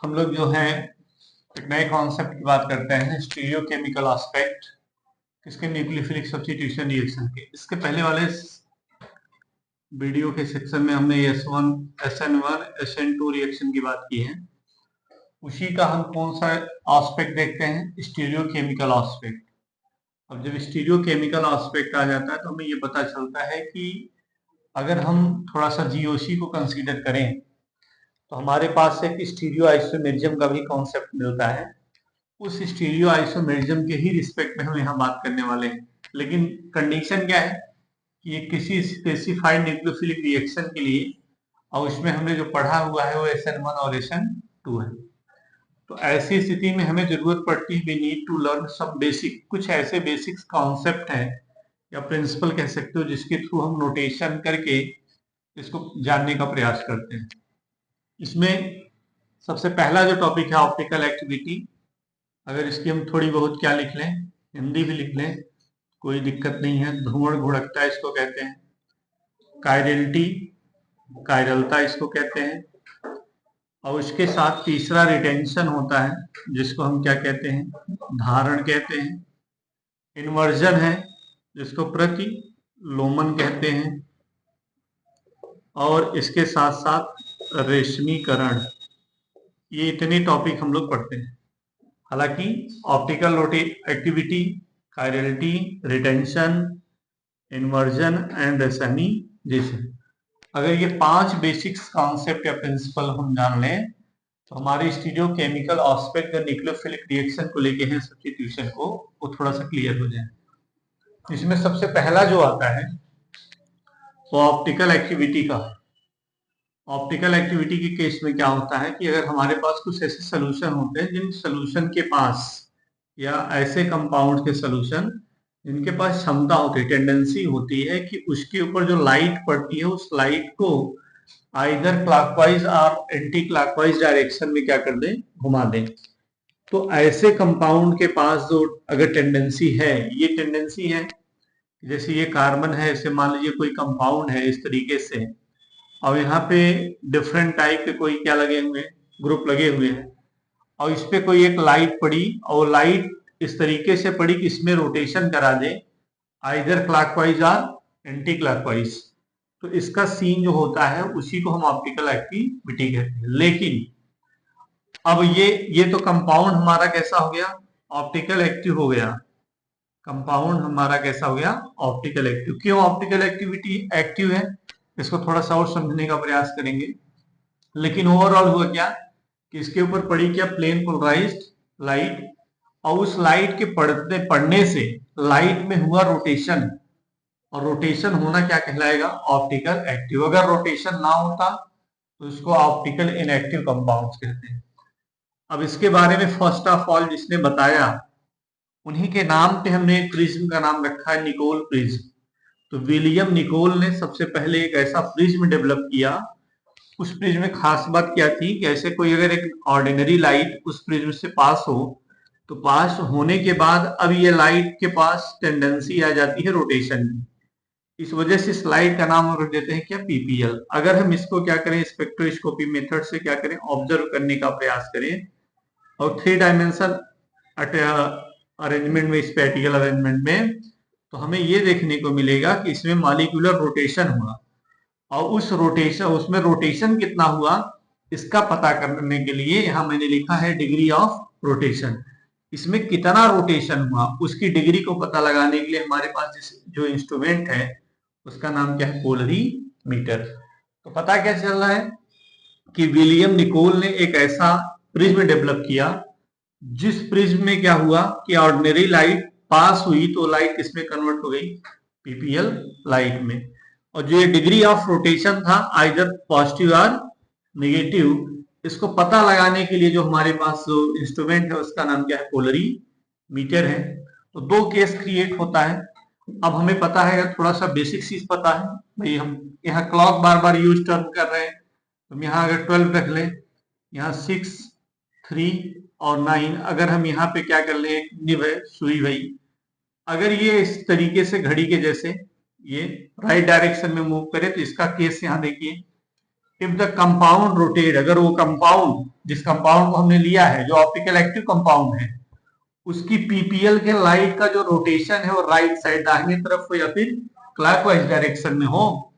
हम लोग जो है एक नए कॉन्सेप्ट की बात करते हैं, स्टीरियोकेमिकल एस्पेक्ट किसके, न्यूक्लियोफिलिक सब्स्टिट्यूशन रिएक्शन के। इसके पहले वाले वीडियो के सेक्शन में हमने SN1 SN2 रिएक्शन की बात की है। उसी का हम कौन सा एस्पेक्ट देखते हैं, स्टीरियोकेमिकल एस्पेक्ट। अब जब स्टीरियोकेमिकल एस्पेक्ट आ जाता है तो हमें ये पता चलता है कि अगर हम थोड़ा सा GOC को कंसीडर करें तो हमारे पास एक स्टीरियो आइसोमेरिज्म का भी कॉन्सेप्ट मिलता है। उस स्टीरियो आइसोमेरिज्म के ही रिस्पेक्ट में हम यहाँ बात करने वाले हैं, लेकिन कंडीशन क्या है कि ये किसी स्पेसिफाइड न्यूक्लियोफिलिक रिएक्शन के लिए, और उसमें हमने जो पढ़ा हुआ है वो SN1 और SN2 है। तो ऐसी स्थिति में हमें जरूरत पड़ती है, we need to learn some basic, कुछ ऐसे बेसिक्स कॉन्सेप्ट हैं या प्रिंसिपल कह सकते हो जिसके थ्रू हम नोटेशन करके इसको जानने का प्रयास करते हैं। इसमें सबसे पहला जो टॉपिक है ऑप्टिकल एक्टिविटी। अगर इसकी हम थोड़ी बहुत क्या लिख लें, हिंदी भी लिख लें, कोई दिक्कत नहीं है। धुआं घुड़कता इसको कहते हैं, कायरलिटी, कायरलता इसको कहते हैं, और उसके साथ तीसरा रिटेंशन होता है जिसको हम क्या कहते हैं, धारण कहते हैं। इन्वर्जन है जिसको प्रतिलोमन कहते हैं, और इसके साथ साथ रेशमीकरण। ये इतने टॉपिक हम लोग पढ़ते हैं। हालांकि optical activity, chirality, retention, inversion and racemisation, अगर ये 5 बेसिक्स कॉन्सेप्ट या प्रिंसिपल हम जान लें तो हमारे स्टीरियोकेमिकल एस्पेक्ट या न्यूक्लियोफिलिक रिएक्शन को लेके हैं सब्स्टिट्यूशन को, वो थोड़ा सा क्लियर हो जाए। इसमें सबसे पहला जो आता है वो ऑप्टिकल एक्टिविटी का है। ऑप्टिकल एक्टिविटी के केस में क्या होता है कि अगर हमारे पास कुछ ऐसे सोल्यूशन होते हैं जिन सोल्यूशन के पास, या ऐसे कंपाउंड के सोल्यूशन जिनके पास क्षमता होती है, टेंडेंसी होती है कि उसके ऊपर जो लाइट पड़ती है उस लाइट को आइदर क्लॉकवाइज और एंटी क्लॉकवाइज डायरेक्शन में क्या कर दें, घुमा दें। तो ऐसे कंपाउंड के पास जो अगर टेंडेंसी है, ये टेंडेंसी है, जैसे ये कार्बन है, इसे मान लीजिए कोई कंपाउंड है इस तरीके से, और यहाँ पे डिफरेंट टाइप के कोई क्या लगे हुए, ग्रुप लगे हुए हैं, और इस पे कोई एक लाइट पड़ी और लाइट इस तरीके से पड़ी कि इसमें रोटेशन करा दे आइदर क्लॉकवाइज और एंटी क्लॉकवाइज। तो इसका सीन जो होता है उसी को हम ऑप्टिकल एक्टिविटी कहते हैं। लेकिन अब ये तो कंपाउंड हमारा कैसा हो गया, ऑप्टिकल एक्टिव हो गया। कंपाउंड हमारा कैसा हो गया, ऑप्टिकल एक्टिव। क्यों ऑप्टिकल एक्टिविटी एक्टिव है, इसको थोड़ा सा और समझने का प्रयास करेंगे। लेकिन ओवरऑल हुआ क्या कि इसके ऊपर पड़ी क्या, प्लेन पोलराइज्ड लाइट, और उस लाइट के पड़ने से लाइट में हुआ रोटेशन, और रोटेशन होना क्या कहलाएगा, ऑप्टिकल एक्टिव। अगर रोटेशन ना होता तो इसको ऑप्टिकल इनएक्टिव कंपाउंड्स कहते हैं। अब इसके बारे में फर्स्ट ऑफ ऑल जिसने बताया, उन्हीं के नाम पे हमने एक प्रिज्म का नाम रखा है, निकोल प्रिज्म। तो विलियम निकोल ने सबसे पहले एक ऐसा प्रिज्म डेवलप किया। उस प्रिज्म में खास बात क्या थी कि ऐसे कोई अगर एक ऑर्डिनरी लाइट उस प्रिज्म से पास हो, तो पास होने के बाद अब ये लाइट के पास टेंडेंसी आ जाती है रोटेशन की। इस वजह से इस लाइट का नाम हम रख देते हैं क्या, PPL। अगर हम इसको क्या करें, स्पेक्ट्रोस्कोपी मेथड से क्या करें, ऑब्जर्व करने का प्रयास करें, और 3 डायमेंशन अरेंजमेंट में, स्पेटिकल अरेंजमेंट में, तो हमें ये देखने को मिलेगा कि इसमें मॉलिक्यूलर रोटेशन हुआ, और उस रोटेशन, उसमें रोटेशन कितना हुआ इसका पता करने के लिए यहां मैंने लिखा है डिग्री ऑफ रोटेशन। इसमें कितना रोटेशन हुआ उसकी डिग्री को पता लगाने के लिए हमारे पास जो इंस्ट्रूमेंट है उसका नाम क्या है, पोलरीमीटर। तो पता क्या चल रहा है कि विलियम निकोल ने एक ऐसा प्रिज्म डेवलप किया जिस प्रिज्म में क्या हुआ कि ऑर्डिनरी लाइट पास हुई तो लाइट किसमें कन्वर्ट हो गई, PPL लाइट में। और जो ये डिग्री ऑफ रोटेशन था आइदर पॉजिटिव और नेगेटिव, इसको पता लगाने के लिए जो हमारे पास जो इंस्ट्रूमेंट है उसका नाम क्या है, पोलरीमीटर है। तो 2 केस क्रिएट होता है। अब हमें पता है, थोड़ा सा बेसिक चीज पता है भाई, हम यहाँ क्लॉक बार बार यूज टर्म कर रहे हैं, तो यहाँ अगर 12 रख लें, यहाँ 6, 3 और 9, अगर हम यहाँ पे क्या कर लें, निब है, सुई भाई, अगर ये इस तरीके से घड़ी के जैसे ये राइट डायरेक्शन में मूव करे तो इसका केस यहाँ देखिए, इफ द कंपाउंड रोटेट, अगर वो कंपाउंड, जिस कंपाउंड को हमने लिया है जो ऑप्टिकल एक्टिव कंपाउंड है, उसकी पीपीएल के लाइट का जो रोटेशन है वो राइट साइड दाहिनी तरफ हो या फिर क्लॉकवाइज डायरेक्शन में हो,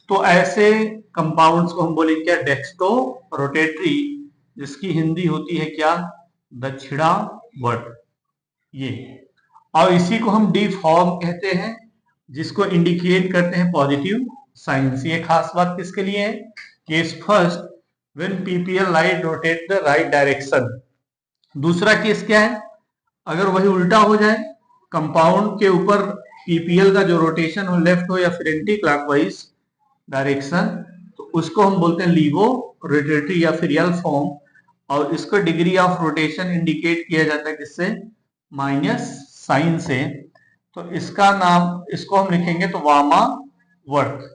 तो ऐसे कंपाउंड्स को हम बोलेंगे क्या, डेक्स्टो रोटेटरी, जिसकी हिंदी होती है क्या, दक्षिणावर्त। ये, और इसी को हम डी फॉर्म कहते हैं, जिसको इंडिकेट करते हैं पॉजिटिव साइंस। ये खास बात किसके लिए है, case first when PPL light rotate the right direction. दूसरा केस क्या है, अगर वही उल्टा हो जाए, कंपाउंड के ऊपर पीपीएल का जो रोटेशन हो लेफ्ट हो या फिर एंटी क्लॉकवाइज डायरेक्शन, तो उसको हम बोलते हैं लीवो रोटेटरी या फिर यल फॉर्म, और इसको डिग्री ऑफ रोटेशन इंडिकेट किया जाता है किससे, माइनस साइन से। तो इसका नाम, इसको हम लिखेंगे तो वामावर्त,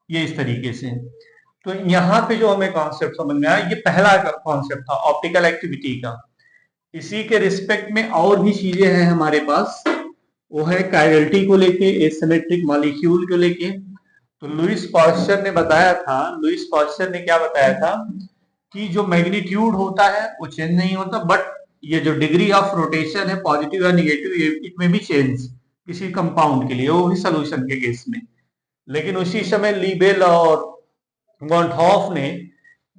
ये इस तरीके से। तो यहाँ पे जो हमें कॉन्सेप्ट समझ में आया, ये पहला कॉन्सेप्ट था ऑप्टिकल एक्टिविटी का। इसी के रिस्पेक्ट में और भी चीजें हैं हमारे पास, वो है कायरल्टी को लेके, एसिमेट्रिक मॉलिक्यूल को लेके। तो लुईस पास्चर ने बताया था, लुईस पास्चर ने क्या बताया था कि जो मैग्नीट्यूड होता है वो चेंज नहीं होता, बट ये जो डिग्री ऑफ रोटेशन है पॉजिटिव या निगेटिव, इट में भी चेंज किसी कंपाउंड के लिए, वो भी सोल्यूशन के केस में। लेकिन उसी समय लीबेल और वॉन हॉफ ने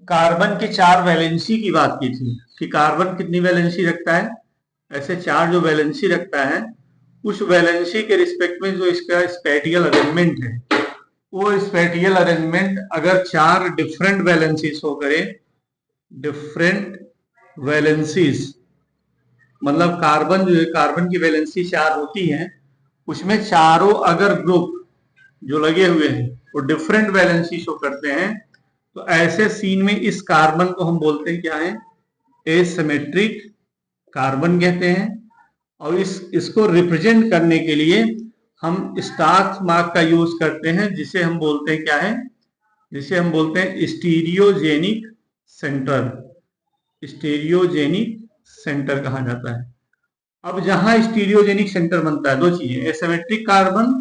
कार्बन की 4 वैलेंसी की बात की थी कि कार्बन कितनी वैलेंसी रखता है, ऐसे 4 जो वैलेंसी रखता है, उस वैलेंसी के रिस्पेक्ट में जो इसका स्पेटियल अरेंजमेंट है, वो स्पेटियल अरेंजमेंट अगर 4 डिफरेंट वैलेंसीज हो करे, डिफरेंट वैलेंसीज मतलब कार्बन जो है, कार्बन की वैलेंसी 4 होती है, उसमें चारों अगर ग्रुप जो लगे हुए हैं वो डिफरेंट वैलेंसी शो करते हैं, तो ऐसे सीन में इस कार्बन को हम बोलते हैं क्या है, एसिमेट्रिक कार्बन कहते हैं। और इसको रिप्रेजेंट करने के लिए हम स्टार मार्क का यूज करते हैं, जिसे हम बोलते हैं क्या है, जिसे हम बोलते हैं स्टीरियोजेनिक सेंटर, स्टीरियोजेनिक सेंटर कहा जाता है। अब जहां स्टीरियोजेनिक सेंटर बनता है, दो चीजें, एसिमेट्रिक कार्बन,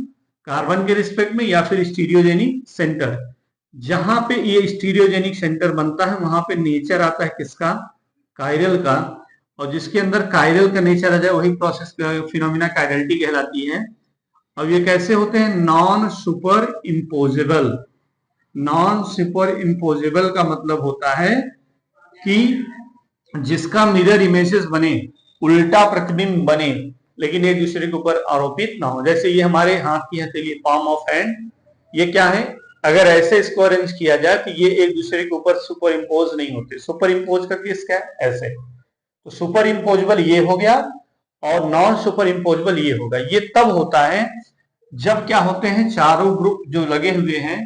कार्बन के रिस्पेक्ट में, या फिर स्टीरियोजेनिक सेंटर, जहां पे ये स्टीरियोजेनिक सेंटर बनता है वहां पे नेचर आता है किसका, कायरल का। और जिसके अंदर कायरल का नेचर आ जाए वही प्रोसेस फिनोमिना कायरल्टी कहलाती है। अब ये कैसे होते हैं, non super imposable. Non super imposable का मतलब होता है कि जिसका मिरर इमेजेस बने, उल्टा प्रतिबिंब बने, लेकिन एक दूसरे के ऊपर आरोपित ना हो। जैसे ये हमारे हाथ की हथेली, पाम ऑफ हैंड, ये क्या है, अगर ऐसे इसको अरेंज किया जाए तो ये एक दूसरे के ऊपर सुपर इम्पोज नहीं होते। सुपर इम्पोज का केस क्या है, ऐसे। तो सुपर इम्पोजेबल ये हो गया और नॉन सुपर इम्पोजेबल ये होगा। ये तब होता है जब क्या होते हैं, चारों ग्रुप जो लगे हुए हैं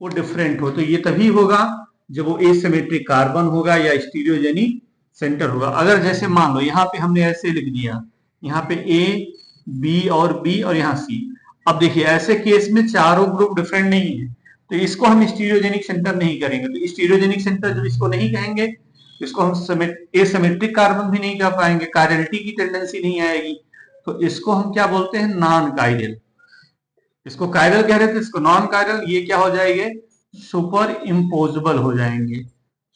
वो डिफरेंट हो। तो ये तभी होगा जब वो एसिमेट्रिक कार्बन होगा या स्टीरियोजेनिक सेंटर होगा। अगर जैसे मान लो यहाँ पे हमने ऐसे लिख दिया, यहाँ पे ए बी और बी और यहाँ सी। अब देखिए ऐसे केस में चारों ग्रुप डिफरेंट नहीं है, तो इसको हम स्टीरियोजेनिक सेंटर नहीं करेंगे। तो स्टीरियोजेनिक सेंटर जब इसको नहीं कहेंगे, इसको हम एसिमेट्रिक कार्बन भी नहीं कह पाएंगे, कायरल्टी की टेंडेंसी नहीं आएगी। तो इसको हम क्या बोलते हैं, नॉन कायरल। इसको कायरल कह रहे थे, इसको नॉन कायरल। ये क्या हो जाएंगे, सुपर इम्पोजेबल हो जाएंगे,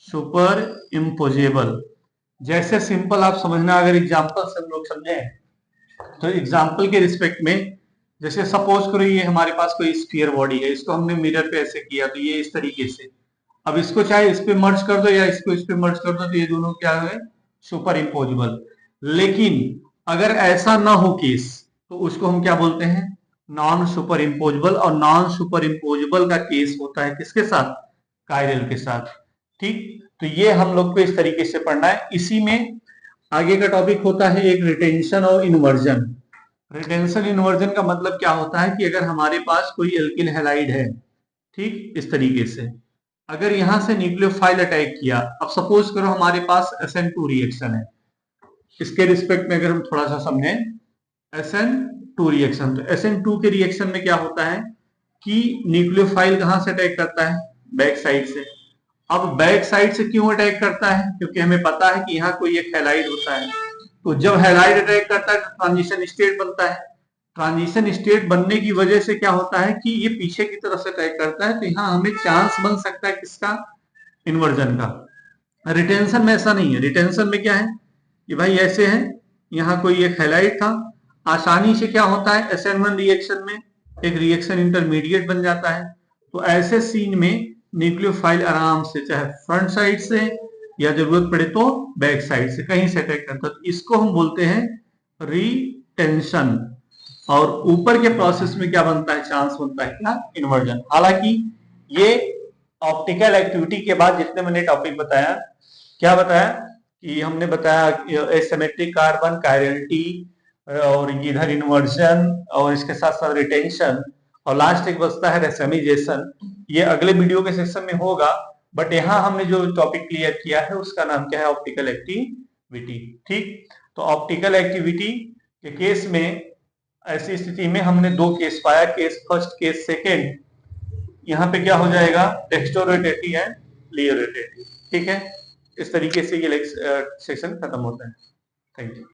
सुपर इम्पोजेबल। जैसे सिंपल आप समझना, अगर एग्जांपल से हम लोग समझें तो एग्जांपल के रिस्पेक्ट में, जैसे सपोज करो ये हमारे पास कोई स्फीयर बॉडी है, इसको हमने मिरर पे ऐसे किया तो ये इस तरीके से। अब इसको चाहे इस पे मर्ज कर दो या इसको इस पे मर्ज कर दो, तो ये दोनों क्या है, सुपर इम्पोजेबल। लेकिन अगर ऐसा ना हो केस, तो उसको हम क्या बोलते हैं, नॉन सुपर इम्पोजेबल। और नॉन सुपर इम्पोजेबल का केस होता है किसके साथ, कायरल के साथ। ठीक, तो ये हम लोग को इस तरीके से पढ़ना है। इसी में आगे का टॉपिक होता है एक रिटेंशन और इन्वर्जन। रिटेंशन इन्वर्जन का मतलब क्या होता है कि अगर हमारे पास कोई एल्किल हैलाइड है, ठीक इस तरीके से, अगर यहां से न्यूक्लियोफाइल अटैक किया, अब सपोज करो हमारे पास SN2 रिएक्शन है, इसके रिस्पेक्ट में अगर हम थोड़ा सा समझें, SN2 रिएक्शन, तो SN2 के रिएक्शन में क्या होता है कि न्यूक्लियोफाइल कहां से अटैक करता है, बैक साइड से। अब बैक साइड से क्यों अटैक करता है, क्योंकि हमें पता है कि यहाँ कोई एक हैलाइड होता है। तो जब हैलाइड अटैक करता है तो ट्रांजिशन स्टेट बनता है। ट्रांजिशन स्टेट बनने की वजह से क्या होता है कि ये पीछे की तरफ से अटैक करता है, तो यहाँ हमें चांस बन सकता है किसका, इन्वर्जन का। रिटेंशन में ऐसा नहीं है। रिटेंशन में क्या है कि भाई ऐसे है, यहाँ कोई एक हैलाइड था, आसानी से क्या होता है SN1 रिएक्शन में एक रिएक्शन इंटरमीडिएट बन जाता है। तो ऐसे सीन में न्यूक्लियोफाइल आराम से चाहे फ्रंट साइड से या जरूरत पड़े तो बैक साइड से कहीं से अटैक करता है। तो इसको हम बोलते हैं रिटेंशन। और ऊपर के प्रोसेस में क्या बनता है, चांस बनता है क्या, इन्वर्जन। हालांकि ये ऑप्टिकल एक्टिविटी के बाद जितने मैंने टॉपिक बताया, क्या बताया कि हमने बताया एसिमेट्रिक कार्बन, कायरलिटी, और इधर इन्वर्जन, और इसके साथ साथ रिटेंशन, और लास्ट एक बचता है रेसमिजेशन। ये अगले वीडियो के सेक्शन में होगा, बट यहाँ हमने जो टॉपिक क्लियर किया है उसका नाम क्या है, ऑप्टिकल एक्टिविटी। ठीक, तो ऑप्टिकल एक्टिविटी के केस में ऐसी स्थिति में हमने दो केस पाया, केस फर्स्ट, केस सेकेंड। यहाँ पे क्या हो जाएगा, डेक्स्ट्रोरोटेटिव एंड लियोरोटेटिव। ठीक है, इस तरीके से ये सेक्शन खत्म होता है। Thank you.